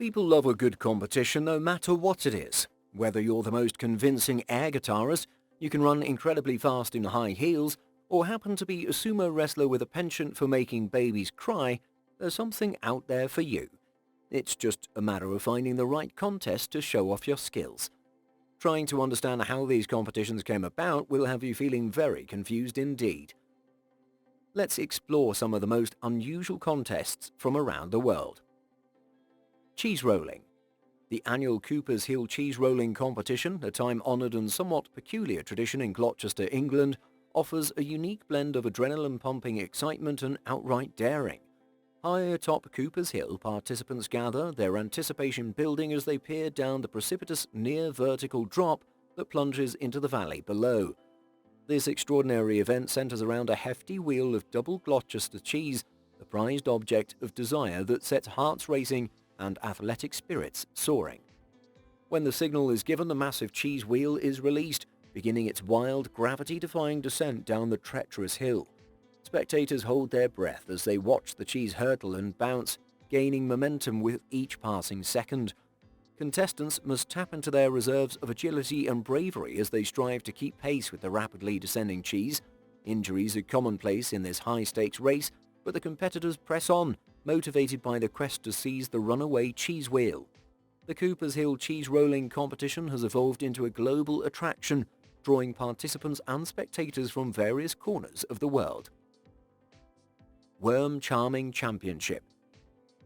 People love a good competition no matter what it is. Whether you're the most convincing air guitarist, you can run incredibly fast in high heels, or happen to be a sumo wrestler with a penchant for making babies cry, there's something out there for you. It's just a matter of finding the right contest to show off your skills. Trying to understand how these competitions came about will have you feeling very confused indeed. Let's explore some of the most unusual contests from around the world. Cheese rolling. The annual Cooper's Hill cheese rolling competition, a time-honoured and somewhat peculiar tradition in Gloucester, England, offers a unique blend of adrenaline-pumping excitement and outright daring. High atop Cooper's Hill, participants gather, their anticipation building as they peer down the precipitous near-vertical drop that plunges into the valley below. This extraordinary event centres around a hefty wheel of double Gloucester cheese, the prized object of desire that sets hearts racing and athletic spirits soaring. When the signal is given, the massive cheese wheel is released, beginning its wild, gravity-defying descent down the treacherous hill. Spectators hold their breath as they watch the cheese hurtle and bounce, gaining momentum with each passing second. Contestants must tap into their reserves of agility and bravery as they strive to keep pace with the rapidly descending cheese. Injuries are commonplace in this high-stakes race, but the competitors press on, motivated by the quest to seize the runaway cheese wheel. The Cooper's Hill cheese rolling competition has evolved into a global attraction, drawing participants and spectators from various corners of the world. Worm Charming Championship.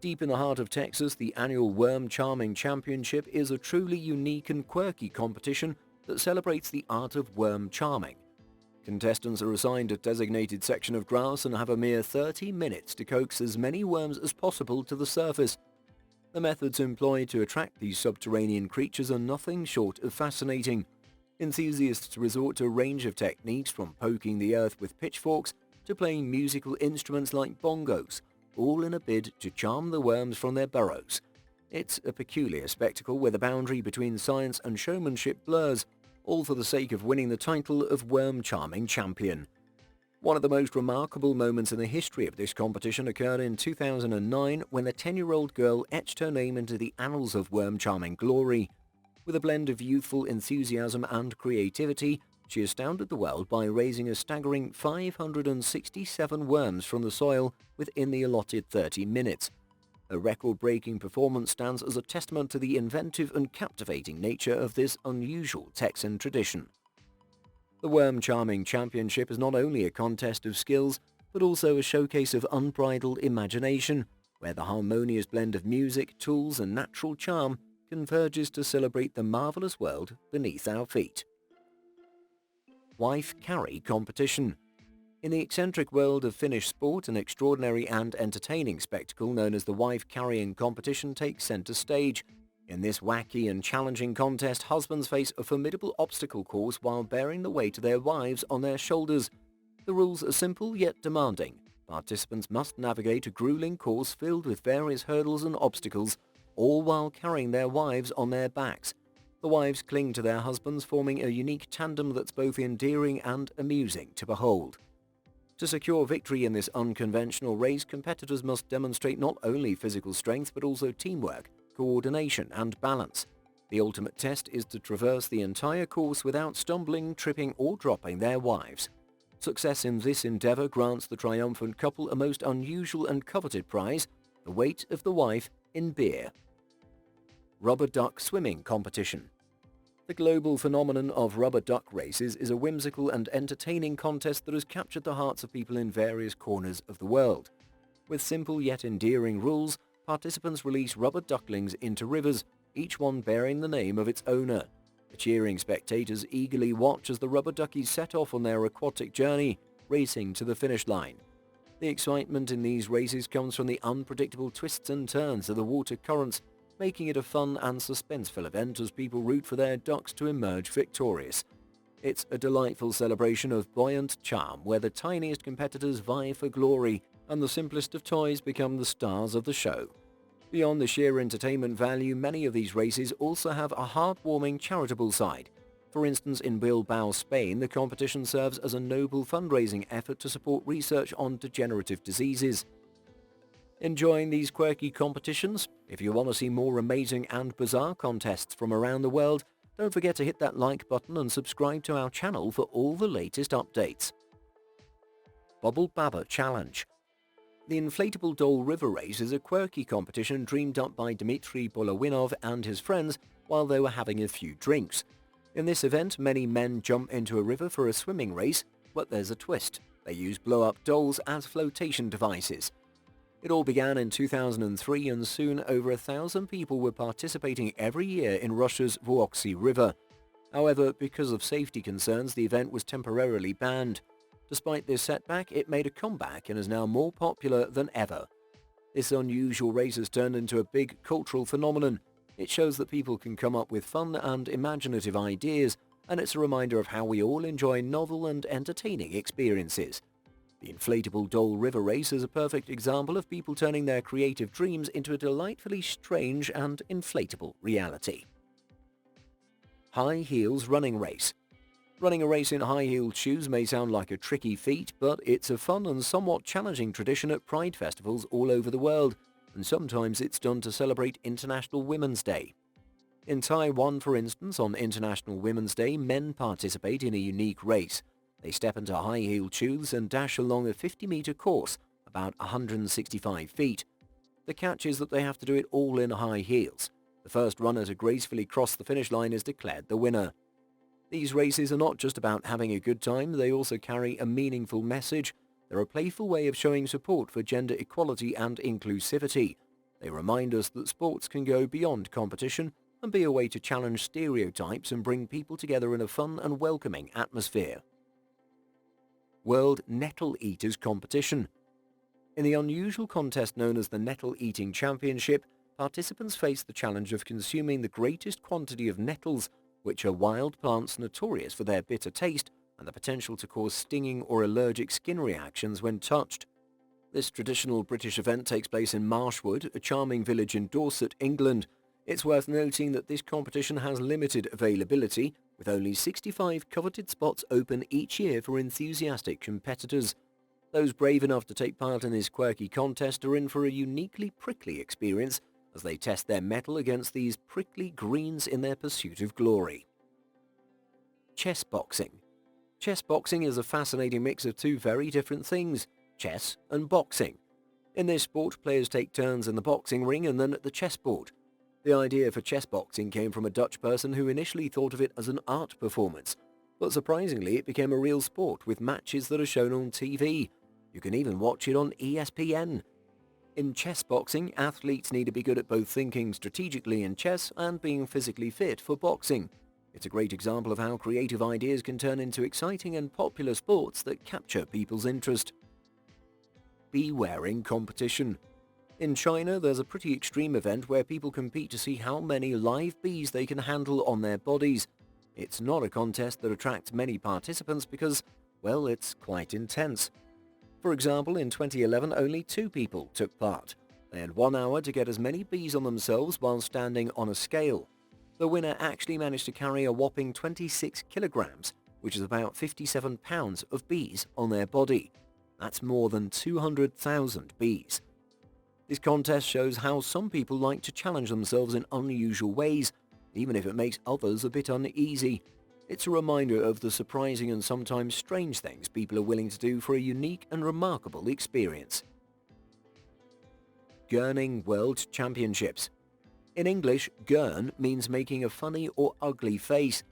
Deep in the heart of Texas, the annual Worm Charming Championship is a truly unique and quirky competition that celebrates the art of worm charming. Contestants are assigned a designated section of grass and have a mere 30 minutes to coax as many worms as possible to the surface. The methods employed to attract these subterranean creatures are nothing short of fascinating. Enthusiasts resort to a range of techniques, from poking the earth with pitchforks to playing musical instruments like bongos, all in a bid to charm the worms from their burrows. It's a peculiar spectacle where the boundary between science and showmanship blurs, all for the sake of winning the title of Worm Charming Champion. One of the most remarkable moments in the history of this competition occurred in 2009 when a 10-year-old girl etched her name into the annals of worm charming glory. With a blend of youthful enthusiasm and creativity, she astounded the world by raising a staggering 567 worms from the soil within the allotted 30 minutes. A record-breaking performance stands as a testament to the inventive and captivating nature of this unusual Texan tradition. The Worm Charming Championship is not only a contest of skills, but also a showcase of unbridled imagination, where the harmonious blend of music, tools, and natural charm converges to celebrate the marvelous world beneath our feet. Wife Carry Competition. In the eccentric world of Finnish sport, an extraordinary and entertaining spectacle known as the wife carrying competition takes center stage. In this wacky and challenging contest, husbands face a formidable obstacle course while bearing the weight of their wives on their shoulders. The rules are simple yet demanding. Participants must navigate a grueling course filled with various hurdles and obstacles, all while carrying their wives on their backs. The wives cling to their husbands, forming a unique tandem that's both endearing and amusing to behold. To secure victory in this unconventional race, competitors must demonstrate not only physical strength but also teamwork, coordination, and balance. The ultimate test is to traverse the entire course without stumbling, tripping, or dropping their wives. Success in this endeavor grants the triumphant couple a most unusual and coveted prize, the weight of the wife in beer. Rubber Duck Swimming Competition. The global phenomenon of rubber duck races is a whimsical and entertaining contest that has captured the hearts of people in various corners of the world. With simple yet endearing rules, participants release rubber ducklings into rivers, each one bearing the name of its owner. The cheering spectators eagerly watch as the rubber duckies set off on their aquatic journey, racing to the finish line. The excitement in these races comes from the unpredictable twists and turns of the water currents, making it a fun and suspenseful event as people root for their ducks to emerge victorious. It's a delightful celebration of buoyant charm where the tiniest competitors vie for glory and the simplest of toys become the stars of the show. Beyond the sheer entertainment value, many of these races also have a heartwarming charitable side. For instance, in Bilbao, Spain, the competition serves as a noble fundraising effort to support research on degenerative diseases. Enjoying these quirky competitions? If you want to see more amazing and bizarre contests from around the world, don't forget to hit that like button and subscribe to our channel for all the latest updates. Bubble Baba Challenge. The Inflatable Doll River Race is a quirky competition dreamed up by Dmitry Bolowinov and his friends while they were having a few drinks. In this event, many men jump into a river for a swimming race, but there's a twist. They use blow-up dolls as flotation devices. It all began in 2003 and soon over 1,000 people were participating every year in Russia's Vuoksi River. However, because of safety concerns, the event was temporarily banned. Despite this setback, it made a comeback and is now more popular than ever. This unusual race has turned into a big cultural phenomenon. It shows that people can come up with fun and imaginative ideas, and it's a reminder of how we all enjoy novel and entertaining experiences. The Inflatable Doll River Race is a perfect example of people turning their creative dreams into a delightfully strange and inflatable reality. High Heels Running Race. Running a race in high-heeled shoes may sound like a tricky feat, but it's a fun and somewhat challenging tradition at pride festivals all over the world, and sometimes it's done to celebrate International Women's Day. In Taiwan, for instance, on International Women's Day, men participate in a unique race. They step into high-heeled shoes and dash along a 50-meter course, about 165 feet. The catch is that they have to do it all in high heels. The first runner to gracefully cross the finish line is declared the winner. These races are not just about having a good time, they also carry a meaningful message. They're a playful way of showing support for gender equality and inclusivity. They remind us that sports can go beyond competition and be a way to challenge stereotypes and bring people together in a fun and welcoming atmosphere. World Nettle Eaters Competition. In the unusual contest known as the Nettle Eating Championship, participants face the challenge of consuming the greatest quantity of nettles, which are wild plants notorious for their bitter taste and the potential to cause stinging or allergic skin reactions when touched. This traditional British event takes place in Marshwood, a charming village in Dorset, England. It's worth noting that this competition has limited availability, with only 65 coveted spots open each year for enthusiastic competitors. Those brave enough to take part in this quirky contest are in for a uniquely prickly experience as they test their mettle against these prickly greens in their pursuit of glory. Chess boxing. Chess boxing is a fascinating mix of two very different things, chess and boxing. In this sport, players take turns in the boxing ring and then at the chessboard. The idea for chess boxing came from a Dutch person who initially thought of it as an art performance, but surprisingly it became a real sport with matches that are shown on TV. You can even watch it on ESPN. In chess boxing, athletes need to be good at both thinking strategically in chess and being physically fit for boxing. It's a great example of how creative ideas can turn into exciting and popular sports that capture people's interest. Bee wearing competition. In China, there's a pretty extreme event where people compete to see how many live bees they can handle on their bodies. It's not a contest that attracts many participants because, well, it's quite intense. For example, in 2011, only 2 people took part. They had 1 hour to get as many bees on themselves while standing on a scale. The winner actually managed to carry a whopping 26 kilograms, which is about 57 pounds of bees on their body. That's more than 200,000 bees. This contest shows how some people like to challenge themselves in unusual ways, even if it makes others a bit uneasy. It's a reminder of the surprising and sometimes strange things people are willing to do for a unique and remarkable experience. Gurning World Championships. In English, gurn means making a funny or ugly face.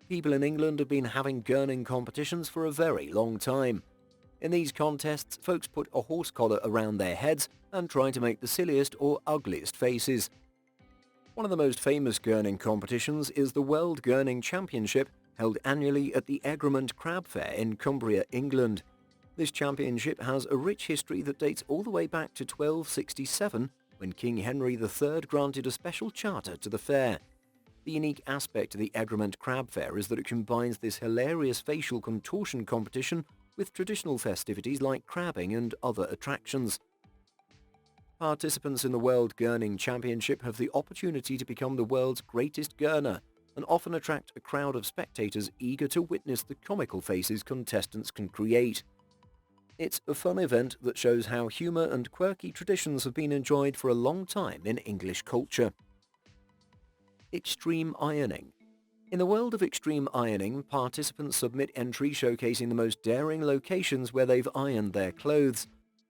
People in England have been having gurning competitions for a very long time. In these contests, folks put a horse collar around their heads and try to make the silliest or ugliest faces. One of the most famous gurning competitions is the World Gurning Championship, held annually at the Egremont Crab Fair in Cumbria, England. This championship has a rich history that dates all the way back to 1267, when King Henry III granted a special charter to the fair. The unique aspect of the Egremont Crab Fair is that it combines this hilarious facial contortion competition with traditional festivities like crabbing and other attractions. Participants in the World Gurning Championship have the opportunity to become the world's greatest gurner and often attract a crowd of spectators eager to witness the comical faces contestants can create. It's a fun event that shows how humour and quirky traditions have been enjoyed for a long time in English culture. Extreme ironing. In the world of extreme ironing, participants submit entries showcasing the most daring locations where they've ironed their clothes.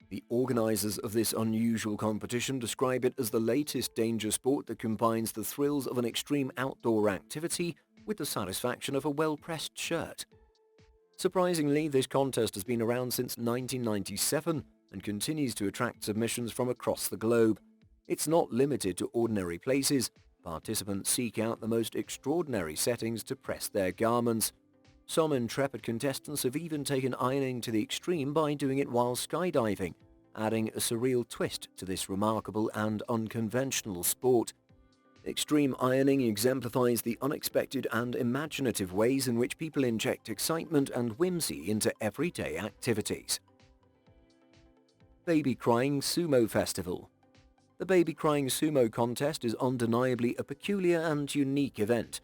The organisers of this unusual competition describe it as the latest danger sport that combines the thrills of an extreme outdoor activity with the satisfaction of a well-pressed shirt. Surprisingly, this contest has been around since 1997 and continues to attract submissions from across the globe. It's not limited to ordinary places. Participants seek out the most extraordinary settings to press their garments. Some intrepid contestants have even taken ironing to the extreme by doing it while skydiving, adding a surreal twist to this remarkable and unconventional sport. Extreme ironing exemplifies the unexpected and imaginative ways in which people inject excitement and whimsy into everyday activities. Baby Crying Sumo Festival. The Baby Crying Sumo contest is undeniably a peculiar and unique event.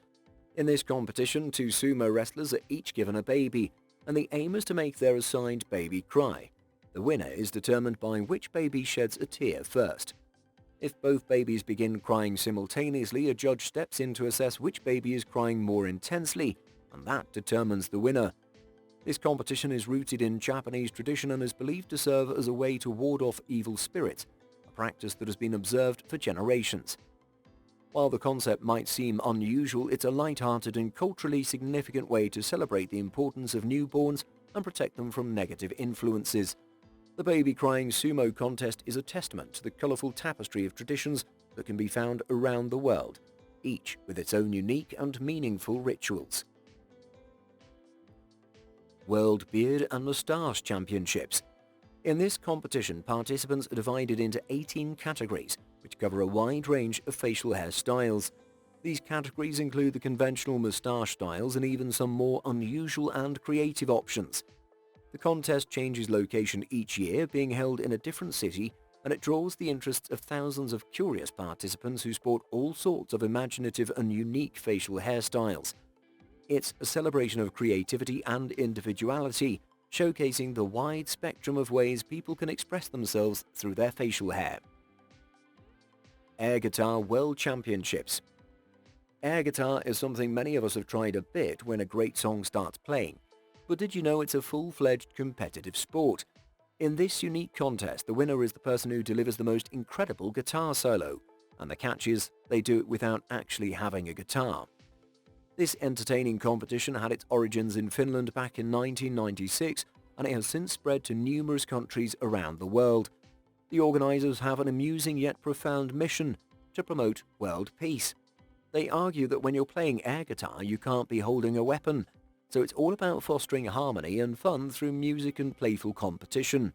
In this competition, 2 sumo wrestlers are each given a baby, and the aim is to make their assigned baby cry. The winner is determined by which baby sheds a tear first. If both babies begin crying simultaneously, a judge steps in to assess which baby is crying more intensely, and that determines the winner. This competition is rooted in Japanese tradition and is believed to serve as a way to ward off evil spirits, a practice that has been observed for generations. While the concept might seem unusual, it's a light-hearted and culturally significant way to celebrate the importance of newborns and protect them from negative influences. The Baby Crying Sumo contest is a testament to the colourful tapestry of traditions that can be found around the world, each with its own unique and meaningful rituals. World Beard and Mustache Championships. In this competition, participants are divided into 18 categories, which cover a wide range of facial hair styles. These categories include the conventional moustache styles and even some more unusual and creative options. The contest changes location each year, being held in a different city, and it draws the interests of thousands of curious participants who sport all sorts of imaginative and unique facial hairstyles. It's a celebration of creativity and individuality, showcasing the wide spectrum of ways people can express themselves through their facial hair. Air Guitar World Championships. Air guitar is something many of us have tried a bit when a great song starts playing. But did you know it's a full-fledged competitive sport? In this unique contest, the winner is the person who delivers the most incredible guitar solo, and the catch is they do it without actually having a guitar. This entertaining competition had its origins in Finland back in 1996, and it has since spread to numerous countries around the world. The organizers have an amusing yet profound mission: to promote world peace. They argue that when you're playing air guitar, you can't be holding a weapon, so it's all about fostering harmony and fun through music and playful competition.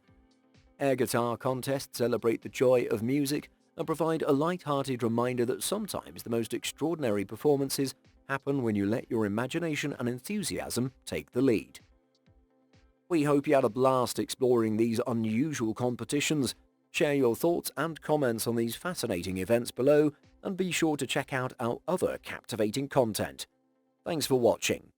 Air guitar contests celebrate the joy of music and provide a light-hearted reminder that sometimes the most extraordinary performances happen when you let your imagination and enthusiasm take the lead. We hope you had a blast exploring these unusual competitions. Share your thoughts and comments on these fascinating events below, and be sure to check out our other captivating content. Thanks for watching.